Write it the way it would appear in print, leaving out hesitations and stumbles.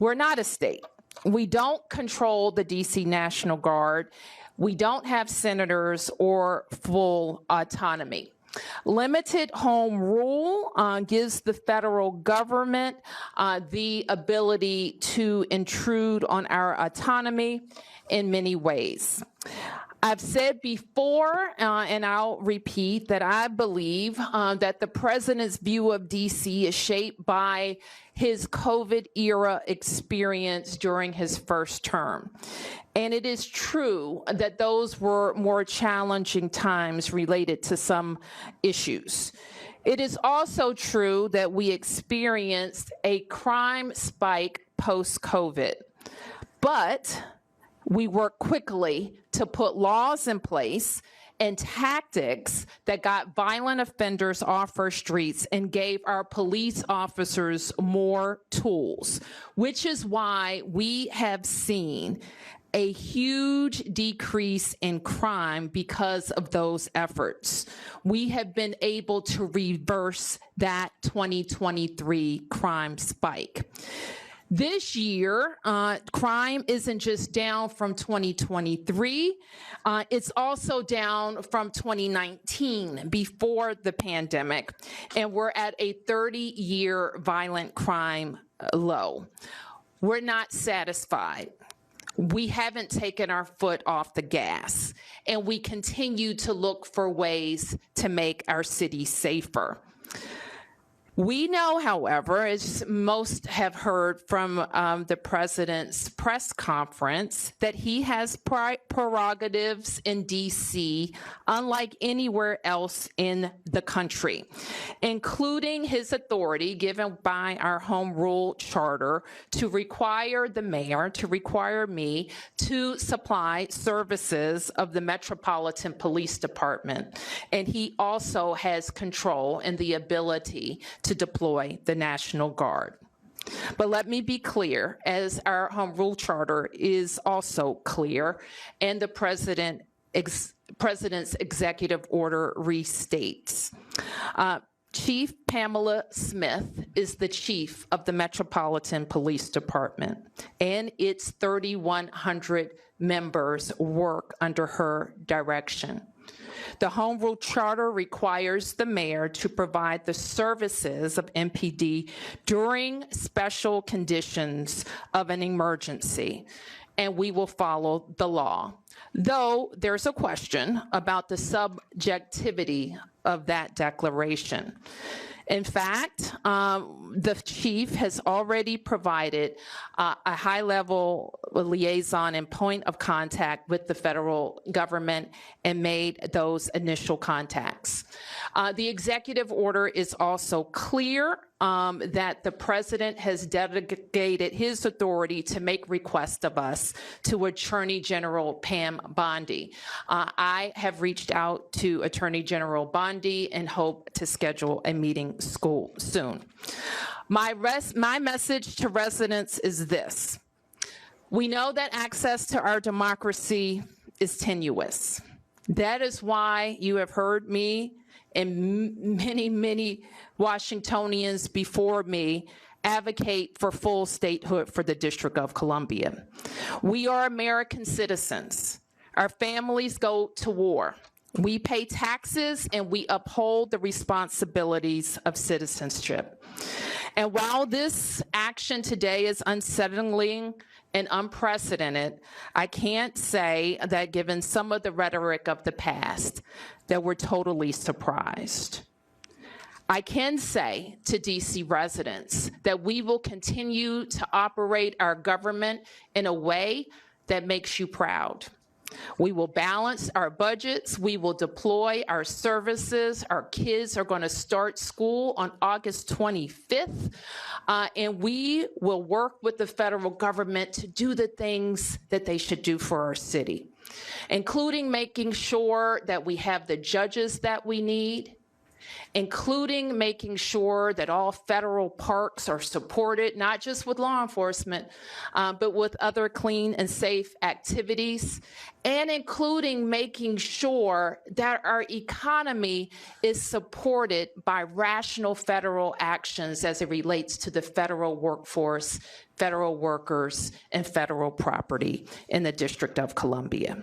We're not a state. We don't control the DC National Guard. We don't have senators or full autonomy. Limited home rule gives the federal government the ability to intrude on our autonomy in many ways. I've said before, and I'll repeat, that I believe that the president's view of DC is shaped by his COVID-era experience during his first term. And it is true that those were more challenging times related to some issues. It is also true that we experienced a crime spike post-COVID, but we worked quickly to put laws in place and tactics that got violent offenders off our streets and gave our police officers more tools, which is why we have seen a huge decrease in crime because of those efforts. We have been able to reverse that 2023 crime spike. This year, crime isn't just down from 2023, it's also down from 2019, before the pandemic, and we're at a 30-year violent crime low. We're not satisfied. We haven't taken our foot off the gas, and we continue to look for ways to make our city safer. We know, however, as most have heard from the president's press conference, that he has prerogatives in DC unlike anywhere else in the country, including his authority given by our home rule charter to require the mayor, to require me, to supply services of the Metropolitan Police Department. And he also has control and the ability to deploy the National Guard. But let me be clear, as our home rule charter is also clear, and the president's executive order restates. Chief Pamela Smith is the chief of the Metropolitan Police Department, and its 3,100 members work under her direction. The Home Rule Charter requires the mayor to provide the services of MPD during special conditions of an emergency, and we will follow the law. Though there's a question about the subjectivity of that declaration. In fact, the chief has already provided a high-level liaison and point of contact with the federal government and made those initial contacts. The executive order is also clear that the president has delegated his authority to make requests of us to Attorney General Pam Bondi. I have reached out to Attorney General Bondi and hope to schedule a meeting soon. My message to residents is this. We know that access to our democracy is tenuous. That is why you have heard me and many Washingtonians before me advocate for full statehood for the District of Columbia. We are American citizens. Our families go to war. We pay taxes and we uphold the responsibilities of citizenship. And while this action today is unsettling and unprecedented, I can't say that given some of the rhetoric of the past, that we're totally surprised. I can say to DC residents that we will continue to operate our government in a way that makes you proud. We will balance our budgets. We will deploy our services. Our kids are going to start school on August 25th, and we will work with the federal government to do the things that they should do for our city, including making sure that we have the judges that we need, including making sure that all federal parks are supported, not just with law enforcement, but with other clean and safe activities, and including making sure that our economy is supported by rational federal actions as it relates to the federal workforce, federal workers, and federal property in the District of Columbia.